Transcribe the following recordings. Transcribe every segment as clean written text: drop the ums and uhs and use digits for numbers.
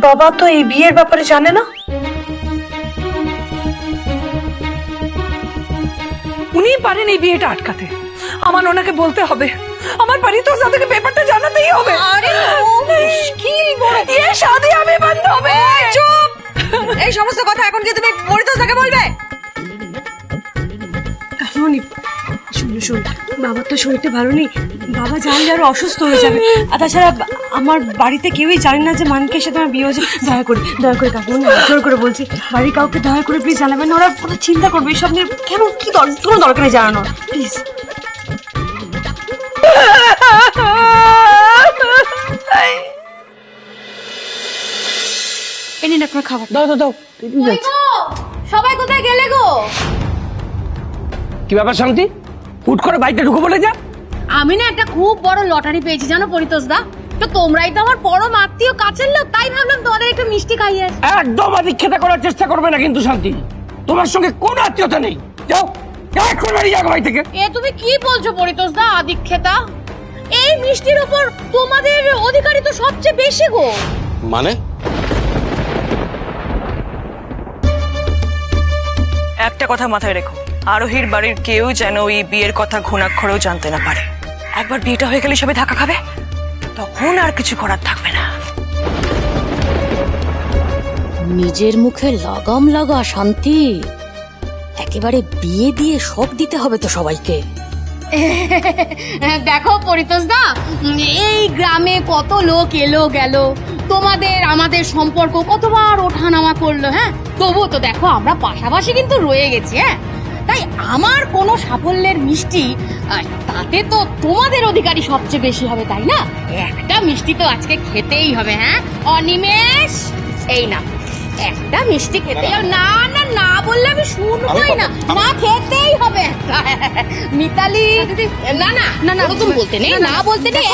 বাবা তো এই বিয়ের ব্যাপারে জানে না। উনি পারেন এই বিয়েটা আটকাতে। আমার ওনাকে বলতে হবে, আমার পরিতোষ দাদাকে ব্যাপারটা জানাতেই হবে। আরে মুশকিল বড়, ये शादी अभी बंद হবে। চুপ। এই সমস্ত কথা এখন কি তুমি পরিতোষ দাকে বলবে? কাকিমণি শুনুন শুনুন, বাবার তো শরীরটা ভালো নেই, বাবা জানলে আরো অসুস্থ হয়ে যাবে। আর তাছাড়া আমার বাড়িতে কেউই জানে না যে মানকের সাথে আমার বিয়ে হয়েছে। দয়া করে কাকিমণি জোর করে বলছি, বাড়ির কাউকে দয়া করে প্লিজ জানাবেন না। ওরা কোনো চিন্তা করবে এসব নিয়ে। কেন কি কোনো দরকার নেই জানানোর, প্লিজ। এই নিন আপনার খাবার। দাও দাও দাও। সবাই কোথায় গেলে গো? কি ব্যাপার শান্তি, হুট করে বাইকটা ঢুকে বলে যা। আমি না একটা খুব বড় লটারি পেয়েছি জানো পরিতোষ দা। তো তোমরাই তো আমার পরম আত্মীয় কাছের লোক, তাই ভাবলাম তোমাদের একটু মিষ্টি খাইয়ে আসি। একদম আদিক্ষেতা করার চেষ্টা করবে না কিন্তু শান্তি, তোমার সঙ্গে কোনো আত্মীয়তা নেই। যাও যাও এখন বাড়ি যাও বাড়ি থেকে। এ তুমি কি বলছো পরিতোষ দা? আদিক্ষেতা? এই মিষ্টির উপর তোমাদের অধিকারী তো সবচেয়ে বেশি গো। মানে একটা কথা মাথায় রেখো, আরোহীর বাড়ির কেউ যেন এই বিয়ের কথা ঘুণাক্ষরেও জানতে না পারে। একবার বিয়েটা হয়ে গেলে সবাই ধাক্কা খাবে, তখন আর কিছু করার থাকবে না। নিজের মুখে লাগাম লাগা শান্তি, একেবারে বিয়ে দিয়ে সব দিতে হবে তো সবাইকে। দেখো পরিতোষ দা, এই গ্রামে কত লোক এলো গেল, তোমাদের আমাদের সম্পর্ক কতবার ওঠানামা করলো, হ্যাঁ, তবুও তো দেখো আমরা পাশাপাশি কিন্তু রয়ে গেছি। হ্যাঁ, তাই আমার কোনো সাফল্যের মিষ্টি তাতে তো তোমাদের অধিকারী সবচেয়ে বেশি হবে, তাই না? একটা মিষ্টি তো আজকে খেতেই হবে। হ্যাঁ অনিমেষ, এই না একটা মিষ্টি খেতে। না না না বললে আমি শুনবোই না, না খেতেই হবে একটা। মিতালি না না না না তুমি বলতে নেই, না বলতে নেই।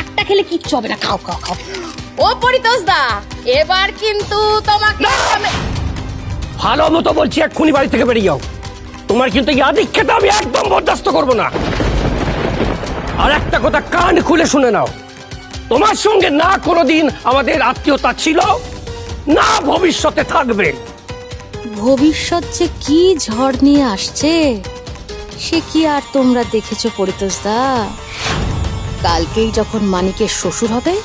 একটা খেলে কিচ্ছু হবে না, খাও খাও খাও। ও পরিতোষ দা, এবার কিন্তু তোমাকে ভালো মতো বলছি, এক্ষুনি বাড়ি থেকে বেরিয়ে যাও। তোমার কিন্তু এই আদিক্ষেতা আমি একদম বরদাস্ত করবো না। আর একটা কথা কান খুলে শুনে নাও, তোমার সঙ্গে না কোনোদিন আমাদের আত্মীয়তা ছিল, না ভবিষ্যতে থাকবে। ভবিষ্যৎ যে কি ঝড় নিয়ে আসছে সে কি আর তোমরা দেখেছো পরিতোষ দা? কালকেই যখন মানিকের শ্বশুর হবে,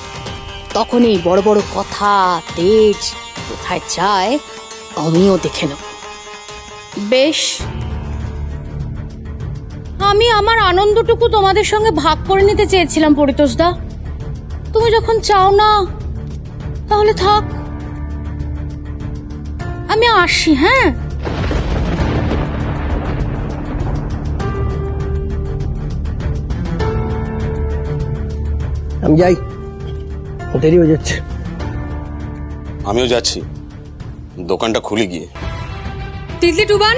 তখন এই বড় বড় কথা তেজ কোথায় যায় আমিও দেখে নেব। বেশ, আমি আমার আনন্দটুকু তোমাদের সঙ্গে ভাগ করে নিতে চেয়েছিলাম পরিতোষ দা। তুমি যখন চাও না তাহলে থাক, আমি আসি। হ্যাঁ আমি যাই, দেরি হয়ে যাচ্ছে। আমিও যাচ্ছি, দোকানটা খুলে গিয়ে। তিতলি টুবান,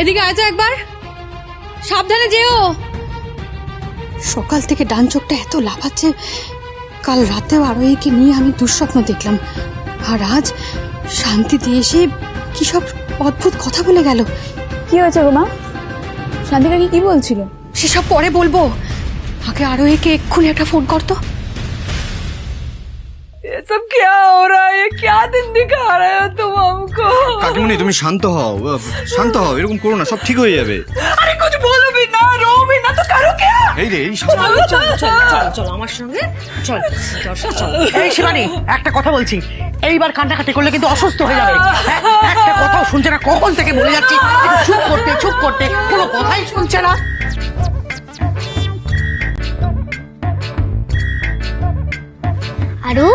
এদিকে আয় তো একবার, সাবধানে যেও। সকাল থেকে ডান চোখটা এত লাফাচ্ছে, কাল রাতেও আরোহীকে নিয়ে আমি দুঃস্বপ্ন দেখলাম। আর আজ শান্তিতে এসে কি সব অদ্ভুত কথা বলে গেল। কি হয়েছে গো মা? শান্তি কাকি কি বলছিল? সেসব পরে বলবো, আগে আরোহীকে এক্ষুনি একটা ফোন করতো। ये सब क्या हो रहा है? ये क्या दिन दिखा रहे हो तुम हमको? কাকিমণি তুমি শান্ত হও, শান্ত হও, এরকম করো না, সব ঠিক হয়ে যাবে। अरे कुछ बोलो भी ना, रो भी ना, तो करो क्या? এই রে এই চল আমার সঙ্গে, চল চল। এই শিবানী, একটা কথা বলছি, এইবার কান্নাকাটি করলে কিন্তু অসুস্থ হয়ে যাবে। একটা কথাও শুনছে না, কখন থেকে বলে যাচ্ছি চুপ করতে, কোনো কথাই শুনছে না। আরো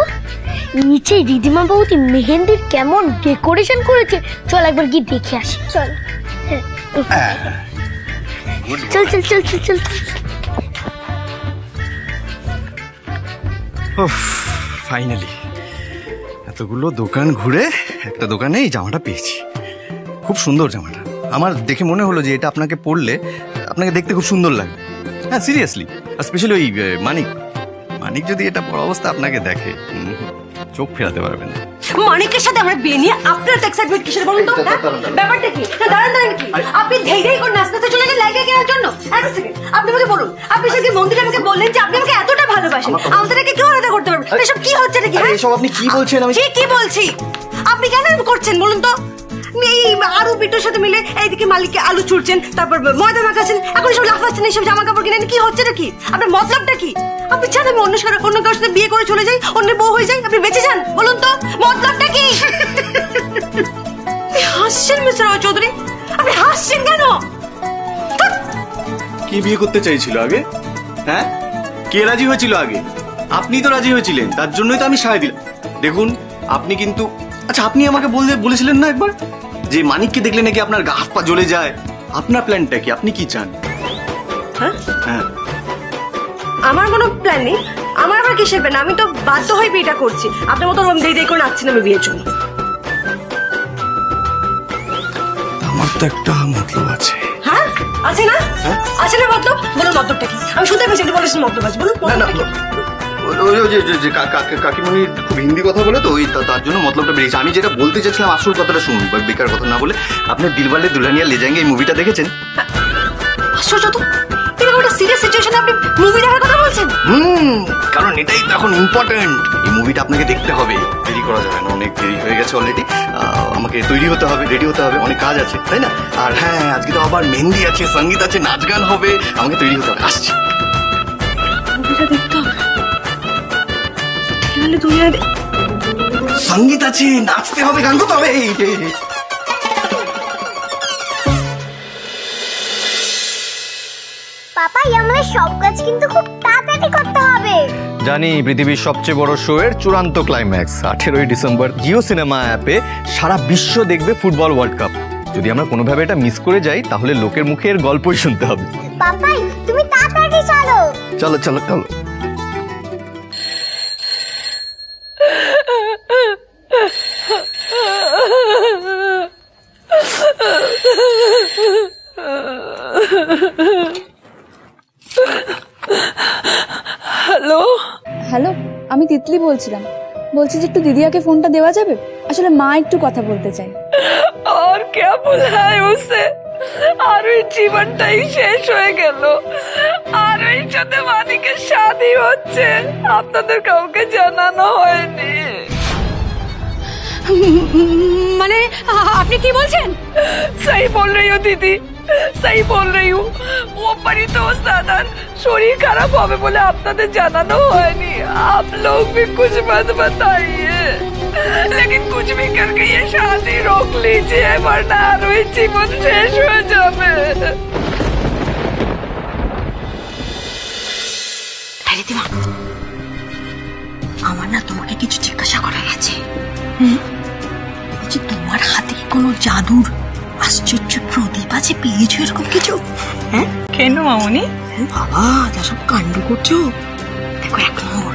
নিচে দিদিমা বৌদি মেহেন্দির কেমন ডেকোরেশন করেছে, চল একবার গিয়ে দেখে আসি। চল চল চল চল চল চল। ফাইনালি এতগুলো দোকান ঘুরে একটা দোকানে এই জামাটা পেয়েছি। খুব সুন্দর জামাটা, আমার দেখে মনে হলো যে এটা আপনাকে পরলে আপনাকে দেখতে খুব সুন্দর লাগবে। হ্যাঁ সিরিয়াসলি, আর স্পেশালি ওই মানিক যদি এটা পরা অবস্থা আপনাকে দেখে, চোখ ফেরাতে পারবে না। মানিকের সাথে আমার বিয়ে নিয়ে আপনার এক্সাইটমেন্ট কিসের বলুন তো? ব্যাপারটা কি? দাঁড়ান কি আপনি ধেই ধেই করে নাচতে চলে গেলেন লেহেঙ্গা কেনার জন্য? এক সেকেন্ড, আপনি আমাকে বলুন, আপনি সেদিন মন্দিরে আমাকে বললেন যে আপনি আমাকে এতটা ভালোবাসেন, আমাদেরকে কেউ আলাদা করতে করতে পারবে এসব কি হচ্ছে নাকি? আরে এসব আপনি কি বলছেন? আমি কি বলছি? আপনি কেন এরকম করছেন বলুন তো? এই আরো বিটুর সাথে মিলে এইদিকে মালিককে আলু চুরছেন, তারপর ময়দা মাখাচ্ছেন, এখন এসব লাফাচ্ছেন, এইসব জামা কাপড় কিনেন, কি হচ্ছে নাকি? আপনার মতলবটা কি? আপনি চান আমি অন্য কারোর সাথে বিয়ে করে চলে যাই, অন্য বউ হয়ে যাই, আপনি বেঁচে যান? বলুন তো মতলবটা কি? হাসছেন মিস্টার রয় চৌধুরী, আপনি হাসছেন কেন? কি বিয়ে করতে চাইছিল আগে? হ্যাঁ, কে রাজি হয়েছিল আগে? আপনি তো রাজি হয়েছিলেন, তার জন্যই তো আমি সায় দিলাম। দেখুন আপনি কিন্তু, আচ্ছা আপনি আমাকে বলেছিলেন না একবার যে মানিককে দেখলে নাকি আপনার গা হাত পা জ্বলে যায়? আপনার প্ল্যানটা কি? আপনি কি চান? হ্যাঁ, হ্যাঁ, আমার কোনো প্ল্যান নেই। আমার আবার কিসের প্ল্যান? আমি তো বাধ্য হয়ে বিয়েটা করছি। আপনার মতো দেরি করে নাচছি না আমি বিয়ের জন্য। আমার তো একটা মতলব আছে। হ্যাঁ আছে না? আছে না মতলব? বলুন মতলবটা কি? আমি শুনতে পেয়েছি একটু বলেছেন মতলব আছে, বলুন না না, মতলবটা কি? ওই যে কাকিমণি খুব হিন্দি কথা বলে তো, ওই তার জন্য মতলবটা বেরিয়েছে। আমি যেটা বলতে চাইছিলাম আসল কথাটা শুনুন, বেকার কথা না বলে। আপনি দিলওয়ালে দুলহানিয়া লে যায়েঙ্গে এই মুভিটা দেখেছেন? আশ্চর্য তো, এরকম একটা সিরিয়াস সিচুয়েশনে আপনি মুভি দেখার কথা বলছেন? কারণ এটাই তো এখন ইম্পর্টেন্ট। এই মুভিটা আপনাকে দেখতে হবে, দেরি করা যাবে না, অনেক দেরি হয়ে গেছে অলরেডি। আমাকে তৈরি হতে হবে, রেডি হতে হবে, অনেক কাজ আছে, তাই না? আর হ্যাঁ, আজকে তো আবার মেহেন্দি আছে, সঙ্গীত আছে, নাচ গান হবে, আমাকে তৈরি হতে হবে। আসছি। মুভিটা দেখতে হবে, তাহলে দুনিয়া সঙ্গীত আছে, নাচতে হবে, গান করতে হবে। পাপা আমাদের সব কাজ কিন্তু খুব তাড়াতাড়ি করতে হবে। জানি পৃথিবীর সবচেয়ে বড় শো এর চূড়ান্ত ক্লাইম্যাক্স 18ই ডিসেম্বর জিও সিনেমা অ্যাপে সারা বিশ্ব দেখবে ফুটবল ওয়ার্ল্ড কাপ। যদি আমরা কোনোভাবে এটা মিস করে যাই তাহলে লোকের মুখে এর গল্পই শুনতে হবে। পাপাই তুমি তাড়াতাড়ি চলো। চলো চলো চলো। হ্যালো হ্যালো, আমি তিতলি বলছিলাম। বলছি যে একটু দিদিয়াকে ফোনটা দেওয়া যাবে? আসলে মা একটু কথা বলতে চাই। আর কে বুলায় উসে? আর ওই জীবনটাই শেষ হয়ে গেল, আর ওই সাথে মানিকের শাদী হচ্ছে, আপনাদের কাউকে জানানো হয়নি। মানে আপনি কি বলছেন? सही बोल रही हो दीदी, सही बोल रही हूँ। वो बड़ी दोस्त दादार शरीर खराब হবে বলে আপনাদের জানানো হয়নি। आप लोग भी कुछ मत बताइए, लेकिन कुछ भी करके ये शादी रोक लीजिए वरना आरोही जीवन শেষ হয়ে যাবে। দিদিমা, আমার না তোমাকে কিছু জিজ্ঞাসা করার আছে। বলছি তোমার হাতে কি কোনো জাদুর আশ্চর্য প্রদীপ আছে, পেয়েছো এরকম কিছু? হ্যাঁ কেন মামুনি? বাবা যা সব কাণ্ড করছো, দেখো এক নম্বর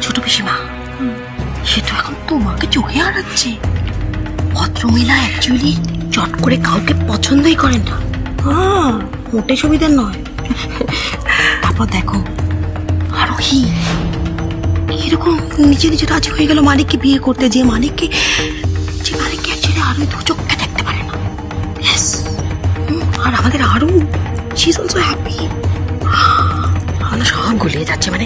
ছোট পিসিমা, সে তো এখন তোমাকে চোখে হারাচ্ছে। ভদ্রমহিলা অ্যাকচুয়ালি চট করে কাউকে পছন্দই করেন না, মোটে সুবিধা নয়। তারপর দেখো আরোহী এরকম নিজে নিজে রাজি হয়ে গেল মালিককে বিয়ে করতে, যে মালিককে অ্যাকচুয়ালি আরোহী দু চোখে দেখতে পারে না। আর আমাদের আরো শি ইজ অলসো হ্যাপি। আমরা সব গুলিয়ে যাচ্ছে, মানে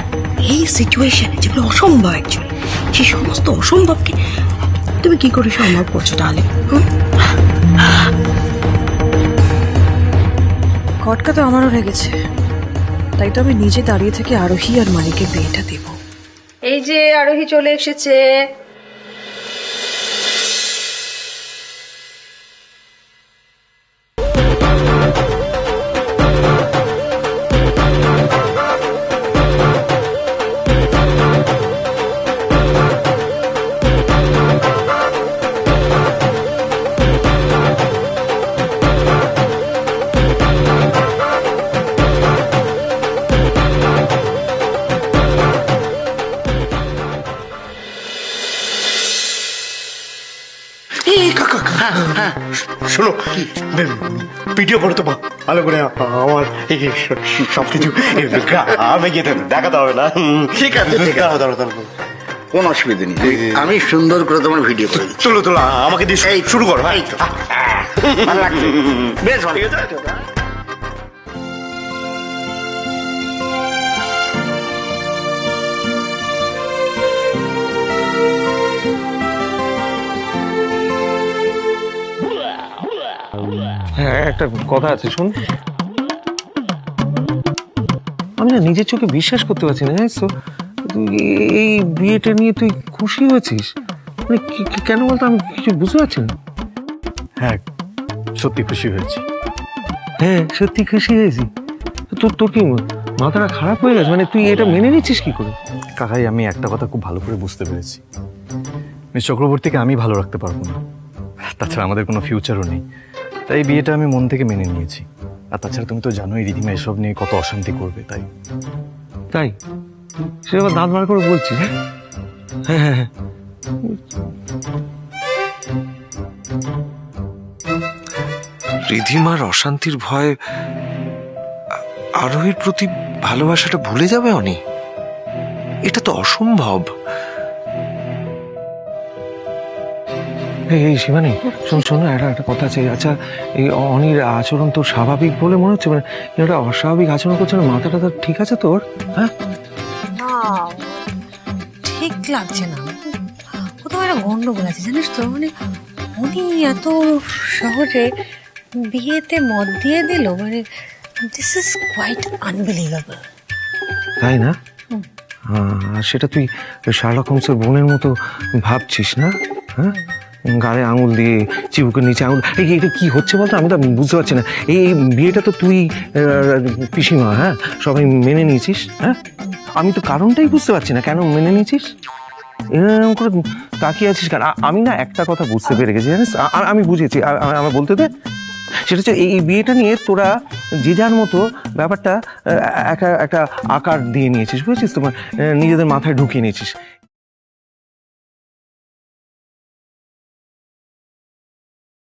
এই সিচুয়েশনে যেগুলো অসম্ভব অ্যাকচুয়ালি, সেই সমস্ত অসম্ভবকে তুমি কি করে সম্ভব করছো তাহলে? খটকা তো আমারও লেগেছে, তাই তো আমি নিজে দাঁড়িয়ে থেকে আরোহী আর মানিকের বিয়েটা দেব। এই যে আরোহী চলে এসেছে। শোনো, ভিডিও করে তো ভালো করে আমার সবকিছু গ্রামে গিয়ে দেখাতে হবে না? ঠিক আছে, ঠিক আছে, কোন অসুবিধা নেই, আমি সুন্দর করে তোমার ভিডিও করে দিচ্ছি। তোলো তোলো, আমাকে দিয়ে শুরু করো। এই তো ভালো লাগছে, বেশ ভালো। হ্যাঁ একটা কথা আছে শোন। আমি না নিজের চোখে বিশ্বাস করতে পারছি না, জানিস তো তুই এই বিয়েটা নিয়ে তুই খুশি হয়েছিস, মানে কেন বলতো আমি কিছু বুঝতে পারছি না। হ্যাঁ সত্যি খুশি হয়েছি। হ্যাঁ সত্যি খুশি হয়েছি। তোর কি মাথাটা খারাপ হয়ে গেছে, মানে তুই এটা মেনে নিচ্ছিস কি করে? কাকাই আমি একটা কথা খুব ভালো করে বুঝতে পেরেছি, মিস চক্রবর্তীকে আমি ভালো রাখতে পারবো না, তাছাড়া আমাদের কোনো ফিউচারও নেই, তাই বিয়েটা আমি মন থেকে মেনে নিয়েছি। আর তাছাড়া তুমি তো জানোই রিধিমা এসব নিয়ে কত অশান্তি করবে, তাই তাই সে আবার দাঁত বার করে বলছি। হ্যাঁ হ্যাঁ হ্যাঁ রিধিমার অশান্তির ভয় আরোহীর প্রতি ভালোবাসাটা ভুলে যাবে অনি? এটা তো অসম্ভব। এই শিবানী শোন শোন, একটা কথা আছে। আচ্ছা এই অনির আচরণ তোর স্বাভাবিক বলে মনে হচ্ছে, মানে এটা অস্বাভাবিক আচরণ করছে না? মাথাটা তো ঠিক আছে তোর? হ্যাঁ না ঠিক লাগছে না, কোথাও একটা গন্ডগোল আছে জানিস তো। মানে উনি এত সহজে বিয়েতে মত দিয়ে দিল, মানে দিস ইজ কোয়াইট আনবিলিভেবল। তাই না? আর সেটা তুই শার্লক হোমসের বোনের মতো ভাবছিস না? হ্যাঁ গালে আঙুল দিয়ে চিবুকের নিচে আঙুল, এটা কি হচ্ছে বলতো? আমি তো বুঝতে পারছি না। এই বিয়েটা তো তুই পিসিমা হ্যাঁ সবাই মেনে নিয়েছিস। হ্যাঁ আমি তো কারণটাই বুঝতে পারছি না কেন মেনে নিয়েছিস, এরকম করে তাকিয়ে আছিস কেন? আমি না একটা কথা বুঝতে পেরে গেছি জানিস, আমি বুঝেছি, আমার বলতে দে। সেটা হচ্ছে এই বিয়েটা নিয়ে তোরা যে যার মতো ব্যাপারটা একটা আকার দিয়ে নিয়েছিস, বুঝেছিস? তোমার নিজেদের মাথায় ঢুকিয়ে নিয়েছিস।